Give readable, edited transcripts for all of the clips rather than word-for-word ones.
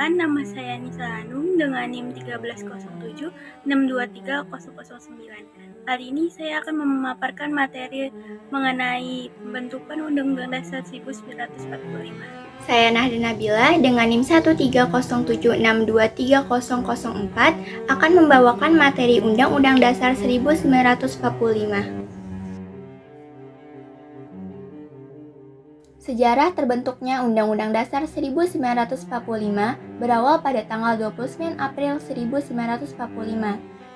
Perkenalkan, nama saya Nisa Hanum dengan NIM 1307623009. Kali ini saya akan memaparkan materi mengenai pembentukan Undang-Undang Dasar 1945. Saya Nahda Nabila dengan NIM 1307623004 akan membawakan materi Undang-Undang Dasar 1945. Sejarah terbentuknya Undang-Undang Dasar 1945 berawal pada tanggal 29 April 1945.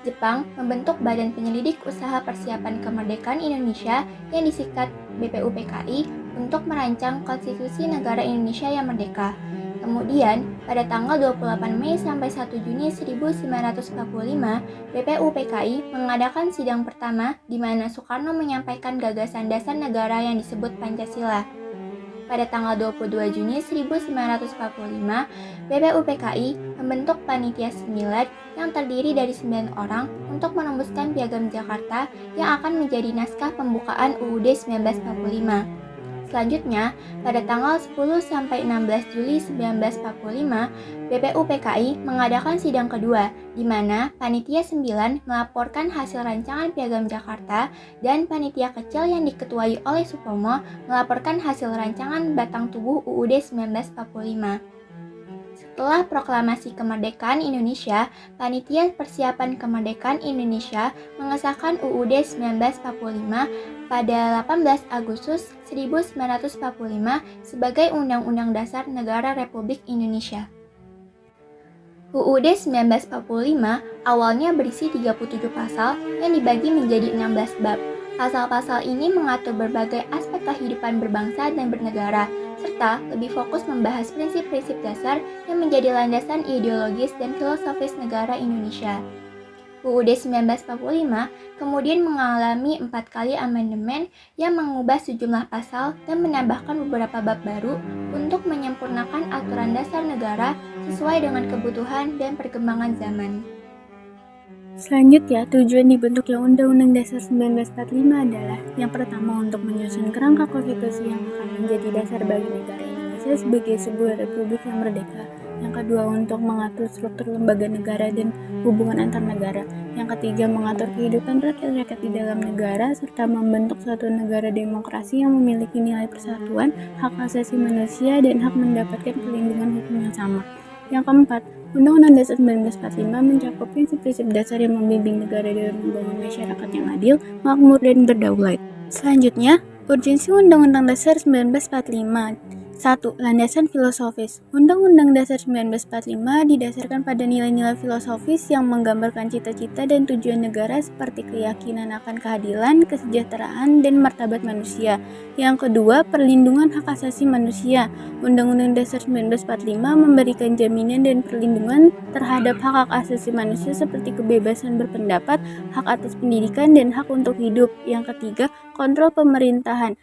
Jepang membentuk Badan Penyelidik Usaha Persiapan Kemerdekaan Indonesia yang disingkat BPUPKI untuk merancang konstitusi negara Indonesia yang merdeka. Kemudian, pada tanggal 28 Mei sampai 1 Juni 1945, BPUPKI mengadakan sidang pertama di mana Soekarno menyampaikan gagasan dasar negara yang disebut Pancasila. Pada tanggal 22 Juni 1945, BPUPKI membentuk Panitia Semilad yang terdiri dari 9 orang untuk merumuskan Piagam Jakarta yang akan menjadi naskah pembukaan UUD 1945. Selanjutnya, pada tanggal 10-16 Juli 1945, BPUPKI mengadakan sidang kedua, di mana Panitia 9 melaporkan hasil rancangan Piagam Jakarta dan Panitia kecil yang diketuai oleh Supomo melaporkan hasil rancangan batang tubuh UUD 1945. Setelah proklamasi kemerdekaan Indonesia, Panitia Persiapan Kemerdekaan Indonesia mengesahkan UUD 1945 pada 18 Agustus 1945 sebagai Undang-Undang Dasar Negara Republik Indonesia. UUD 1945 awalnya berisi 37 pasal yang dibagi menjadi 16 bab. Pasal-pasal ini mengatur berbagai aspek kehidupan berbangsa dan bernegara, serta lebih fokus membahas prinsip-prinsip dasar yang menjadi landasan ideologis dan filosofis negara Indonesia. UUD 1945 kemudian mengalami 4 kali amandemen yang mengubah sejumlah pasal dan menambahkan beberapa bab baru untuk menyempurnakan aturan dasar negara sesuai dengan kebutuhan dan perkembangan zaman. Selanjutnya, tujuan dibentuknya Undang-Undang Dasar 1945 adalah yang pertama untuk menyusun kerangka konstitusi yang akan menjadi dasar bagi negara Indonesia sebagai sebuah republik yang merdeka. Yang kedua, untuk mengatur struktur lembaga negara dan hubungan antar negara. Yang ketiga, mengatur kehidupan rakyat-rakyat di dalam negara serta membentuk suatu negara demokrasi yang memiliki nilai persatuan, hak asasi manusia, dan hak mendapatkan perlindungan hukum yang sama. Yang keempat, Undang-Undang Dasar 1945 mencakup prinsip-prinsip dasar yang membimbing negara dalam membangun masyarakat yang adil, makmur, dan berdaulat. Selanjutnya, urgensi Undang-Undang Dasar 1945. 1. Landasan filosofis. Undang-Undang Dasar 1945 didasarkan pada nilai-nilai filosofis yang menggambarkan cita-cita dan tujuan negara seperti keyakinan akan keadilan, kesejahteraan, dan martabat manusia. Yang kedua, perlindungan hak asasi manusia. Undang-Undang Dasar 1945 memberikan jaminan dan perlindungan terhadap hak-hak asasi manusia seperti kebebasan berpendapat, hak atas pendidikan, dan hak untuk hidup. Yang ketiga, kontrol pemerintahan.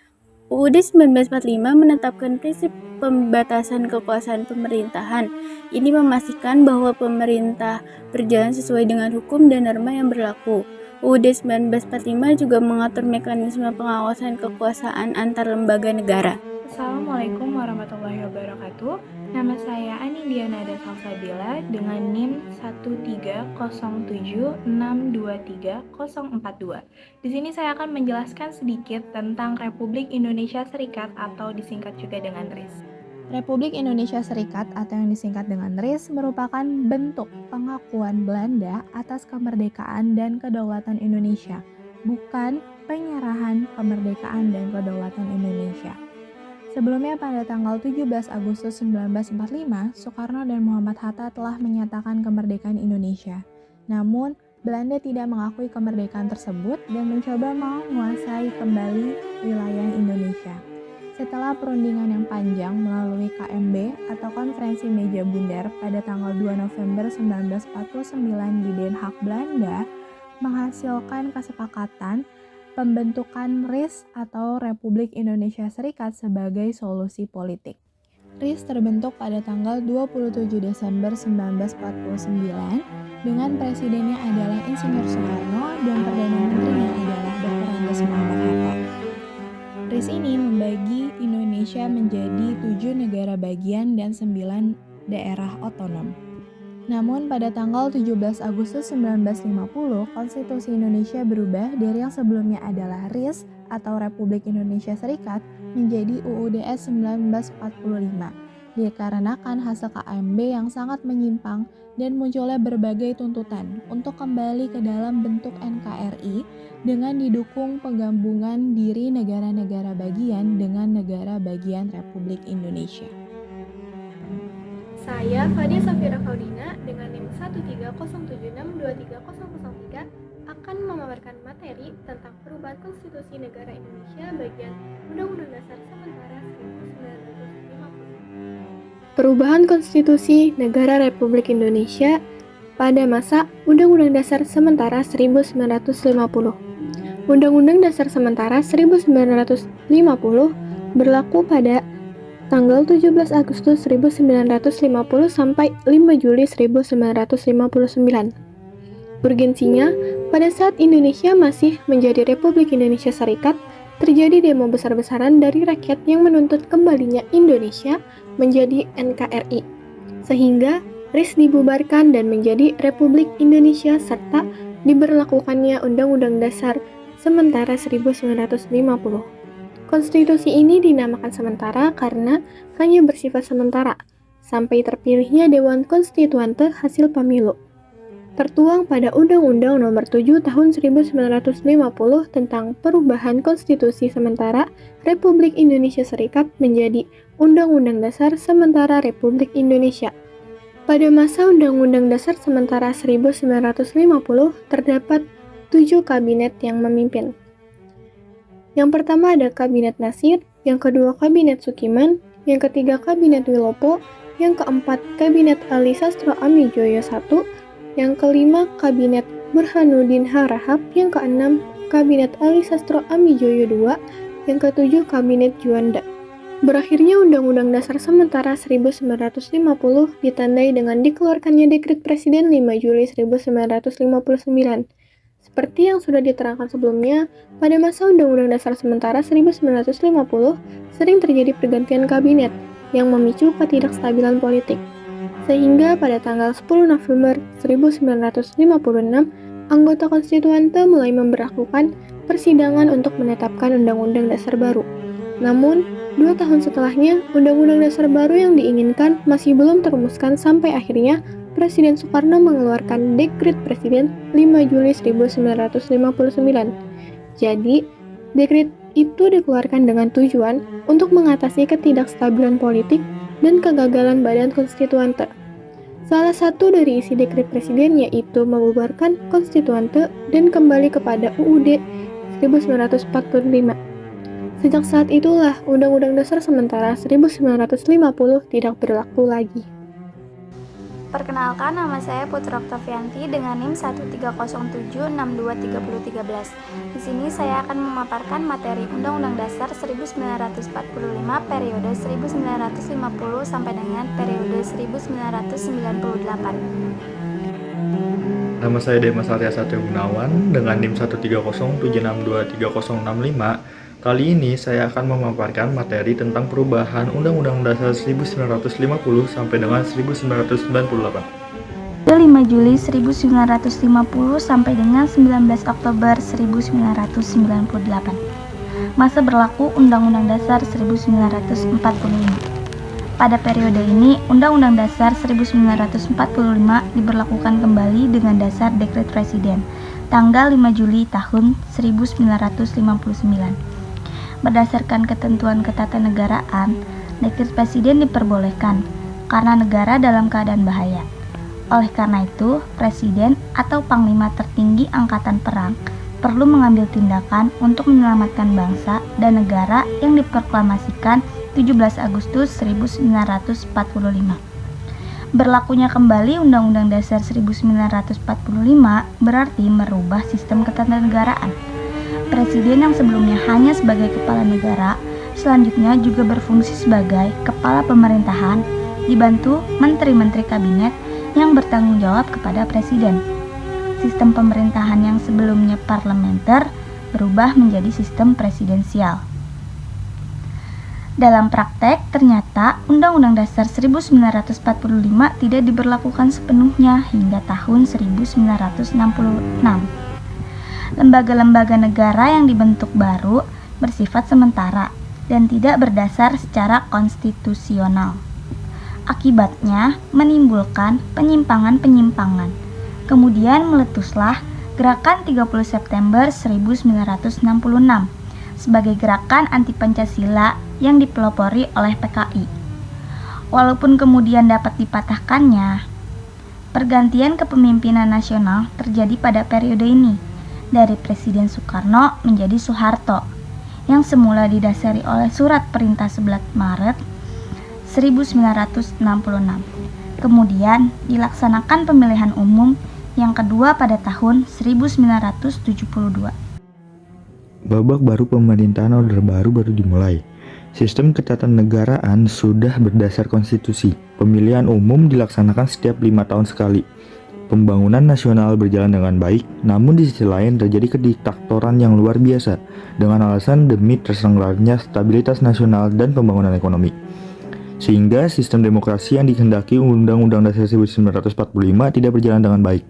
UUD 1945 menetapkan prinsip pembatasan kekuasaan pemerintahan. Ini memastikan bahwa pemerintah berjalan sesuai dengan hukum dan norma yang berlaku. UUD 1945 juga mengatur mekanisme pengawasan kekuasaan antar lembaga negara. Assalamualaikum warahmatullahi wabarakatuh. Nama saya Ani Diana Salsabila dengan NIM 1307623042. Di sini saya akan menjelaskan sedikit tentang Republik Indonesia Serikat atau disingkat juga dengan RIS. Republik Indonesia Serikat atau yang disingkat dengan RIS merupakan bentuk pengakuan Belanda atas kemerdekaan dan kedaulatan Indonesia, bukan penyerahan kemerdekaan dan kedaulatan Indonesia. Sebelumnya pada tanggal 17 Agustus 1945, Soekarno dan Muhammad Hatta telah menyatakan kemerdekaan Indonesia. Namun, Belanda tidak mengakui kemerdekaan tersebut dan mencoba menguasai kembali wilayah Indonesia. Setelah perundingan yang panjang melalui KMB atau Konferensi Meja Bundar pada tanggal 2 November 1949 di Den Haag, Belanda, menghasilkan kesepakatan pembentukan RIS atau Republik Indonesia Serikat sebagai solusi politik. RIS terbentuk pada tanggal 27 Desember 1949 dengan presidennya adalah Insinyur Soekarno dan Perdana Menterinya adalah Dr. Andes Muhammad Hatta. RIS ini membagi Indonesia menjadi 7 negara bagian dan 9 daerah otonom. Namun pada tanggal 17 Agustus 1950, Konstitusi Indonesia berubah dari yang sebelumnya adalah RIS atau Republik Indonesia Serikat menjadi UUDS 1945 dikarenakan hasil KMB yang sangat menyimpang dan munculnya berbagai tuntutan untuk kembali ke dalam bentuk NKRI dengan didukung penggabungan diri negara-negara bagian dengan negara bagian Republik Indonesia. Saya Fadia Safira Faudina dengan NIM 13076230003 akan memaparkan materi tentang perubahan Konstitusi Negara Indonesia bagian Undang-Undang Dasar sementara 1950. Perubahan Konstitusi Negara Republik Indonesia pada masa Undang-Undang Dasar sementara 1950. Undang-Undang Dasar sementara 1950 berlaku pada tanggal 17 Agustus 1950 sampai 5 Juli 1959. Urgensinya, pada saat Indonesia masih menjadi Republik Indonesia Serikat, terjadi demo besar-besaran dari rakyat yang menuntut kembalinya Indonesia menjadi NKRI, sehingga RIS dibubarkan dan menjadi Republik Indonesia serta diberlakukannya Undang-Undang Dasar sementara 1950. Konstitusi ini dinamakan sementara karena hanya bersifat sementara, sampai terpilihnya Dewan Konstituante hasil pemilu. Tertuang pada Undang-Undang Nomor 7 Tahun 1950 tentang perubahan Konstitusi sementara Republik Indonesia Serikat menjadi Undang-Undang Dasar Sementara Republik Indonesia. Pada masa Undang-Undang Dasar Sementara 1950 terdapat 7 kabinet yang memimpin. Yang pertama ada Kabinet Nasir, yang kedua Kabinet Sukiman, yang ketiga Kabinet Wilopo, yang keempat Kabinet Ali Sastro Amijoyo I, yang kelima Kabinet Burhanuddin Harahap, yang keenam Kabinet Ali Sastro Amijoyo II, yang ketujuh Kabinet Juanda. Berakhirnya Undang-Undang Dasar Sementara 1950 ditandai dengan dikeluarkannya Dekret Presiden 5 Juli 1959. Seperti yang sudah diterangkan sebelumnya, pada masa Undang-Undang Dasar Sementara 1950 sering terjadi pergantian kabinet yang memicu ketidakstabilan politik. Sehingga pada tanggal 10 November 1956, anggota konstituante mulai memberlakukan persidangan untuk menetapkan Undang-Undang Dasar baru. Namun, 2 tahun setelahnya, Undang-Undang Dasar baru yang diinginkan masih belum terumuskan sampai akhirnya Presiden Soekarno mengeluarkan Dekret Presiden 5 Juli 1959. Jadi, dekret itu dikeluarkan dengan tujuan untuk mengatasi ketidakstabilan politik dan kegagalan badan konstituante. Salah satu dari isi dekret presiden yaitu membubarkan konstituante dan kembali kepada UUD 1945. Sejak saat itulah Undang-Undang Dasar Sementara 1950 tidak berlaku lagi. Perkenalkan, nama saya Putra Oktavianti dengan NIM 130762313. Di sini saya akan memaparkan materi Undang-Undang Dasar 1945 periode 1950 sampai dengan periode 1998. Nama saya Demas Arya Satrio Gunawan dengan NIM 13076230065. Kali ini saya akan memaparkan materi tentang perubahan Undang-Undang Dasar 1950 sampai dengan 1998. 5 Juli 1950 sampai dengan 19 Oktober 1998. Masa berlaku Undang-Undang Dasar 1945. Pada periode ini, Undang-Undang Dasar 1945 diberlakukan kembali dengan dasar Dekret Presiden tanggal 5 Juli tahun 1959. Berdasarkan ketentuan ketatanegaraan, Dekret Presiden diperbolehkan karena negara dalam keadaan bahaya. Oleh karena itu, Presiden atau Panglima tertinggi Angkatan Perang perlu mengambil tindakan untuk menyelamatkan bangsa dan negara yang diproklamasikan 17 Agustus 1945. Berlakunya kembali Undang-Undang Dasar 1945 berarti merubah sistem ketatanegaraan. Presiden yang sebelumnya hanya sebagai kepala negara, selanjutnya juga berfungsi sebagai kepala pemerintahan, dibantu menteri-menteri kabinet yang bertanggung jawab kepada presiden. Sistem pemerintahan yang sebelumnya parlementer berubah menjadi sistem presidensial. Dalam praktek, ternyata Undang-Undang Dasar 1945 tidak diberlakukan sepenuhnya hingga tahun 1966. Lembaga-lembaga negara yang dibentuk baru bersifat sementara dan tidak berdasar secara konstitusional. Akibatnya, menimbulkan penyimpangan-penyimpangan. Kemudian meletuslah Gerakan 30 September 1966 sebagai gerakan anti-Pancasila yang dipelopori oleh PKI. Walaupun kemudian dapat dipatahkannya, pergantian kepemimpinan nasional terjadi pada periode ini, dari Presiden Soekarno menjadi Soeharto, yang semula didasari oleh Surat Perintah 11 Maret 1966. Kemudian dilaksanakan pemilihan umum yang kedua pada tahun 1972. Babak baru pemerintahan Orde Baru dimulai. Sistem ketatanegaraan sudah berdasar konstitusi. Pemilihan umum dilaksanakan setiap 5 tahun sekali. Pembangunan nasional berjalan dengan baik, namun di sisi lain terjadi kediktatoran yang luar biasa dengan alasan demi terselenggaranya stabilitas nasional dan pembangunan ekonomi. Sehingga sistem demokrasi yang dikehendaki Undang-Undang Dasar 1945 tidak berjalan dengan baik.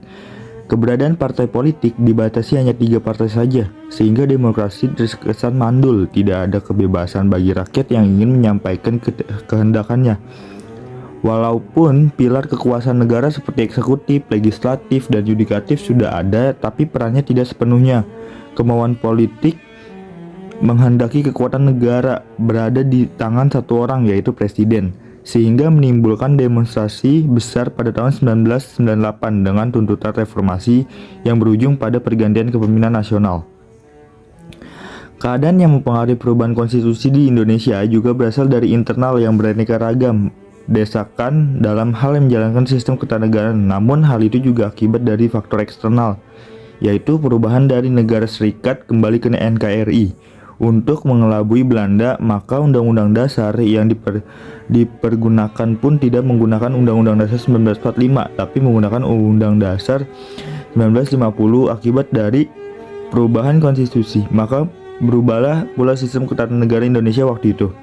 Keberadaan partai politik dibatasi hanya 3 partai saja, sehingga demokrasi terkesan mandul, tidak ada kebebasan bagi rakyat yang ingin menyampaikan kehendakannya. Walaupun pilar kekuasaan negara seperti eksekutif, legislatif, dan yudikatif sudah ada, tapi perannya tidak sepenuhnya. Kemauan politik menghendaki kekuatan negara berada di tangan satu orang, yaitu presiden, sehingga menimbulkan demonstrasi besar pada tahun 1998 dengan tuntutan reformasi yang berujung pada pergantian kepemimpinan nasional. Keadaan yang mempengaruhi perubahan konstitusi di Indonesia juga berasal dari internal yang beraneka ragam, desakan dalam hal yang menjalankan sistem ketatanegaraan. Namun hal itu juga akibat dari faktor eksternal, yaitu perubahan dari negara serikat kembali ke NKRI. Untuk mengelabui Belanda, maka Undang-Undang Dasar yang dipergunakan pun tidak menggunakan Undang-Undang Dasar 1945, tapi menggunakan Undang Dasar 1950 akibat dari perubahan konstitusi. Maka berubahlah pula sistem ketatanegaraan Indonesia waktu itu.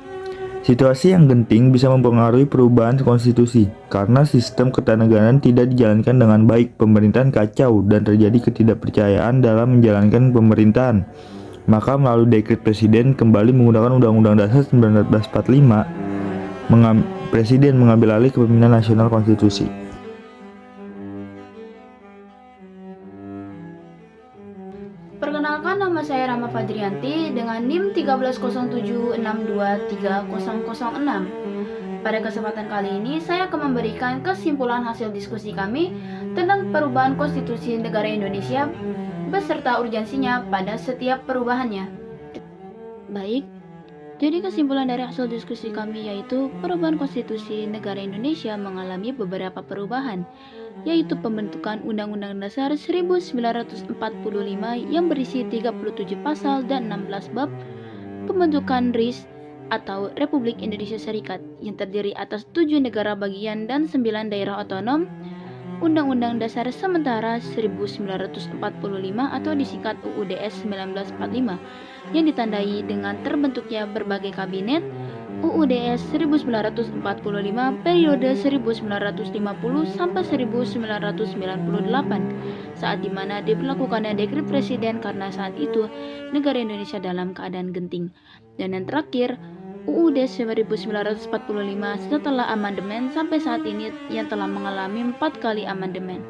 Situasi yang genting bisa mempengaruhi perubahan konstitusi karena sistem ketatanegaraan tidak dijalankan dengan baik, pemerintahan kacau, dan terjadi ketidakpercayaan dalam menjalankan pemerintahan. Maka melalui dekret presiden kembali menggunakan Undang-Undang Dasar 1945, presiden mengambil alih kepemimpinan nasional konstitusi. Perkenalkan, nama saya Rama Fadrianti dengan NIM 13062230006. Pada kesempatan kali ini, saya akan memberikan kesimpulan hasil diskusi kami tentang perubahan konstitusi negara Indonesia beserta urgensinya pada setiap perubahannya. Baik, jadi kesimpulan dari hasil diskusi kami yaitu perubahan konstitusi negara Indonesia mengalami beberapa perubahan, yaitu pembentukan Undang-Undang Dasar 1945 yang berisi 37 pasal dan 16 bab, pembentukan RIS atau Republik Indonesia Serikat yang terdiri atas 7 negara bagian dan 9 daerah otonom, Undang-Undang Dasar Sementara 1945 atau disingkat UUDS 1945 yang ditandai dengan terbentuknya berbagai kabinet, UUDS 1945 periode 1950 sampai 1998 saat dimana diberlakukannya dekret presiden karena saat itu negara Indonesia dalam keadaan genting. Dan yang terakhir, UUD 1945 setelah amandemen sampai saat ini yang telah mengalami 4 kali amandemen.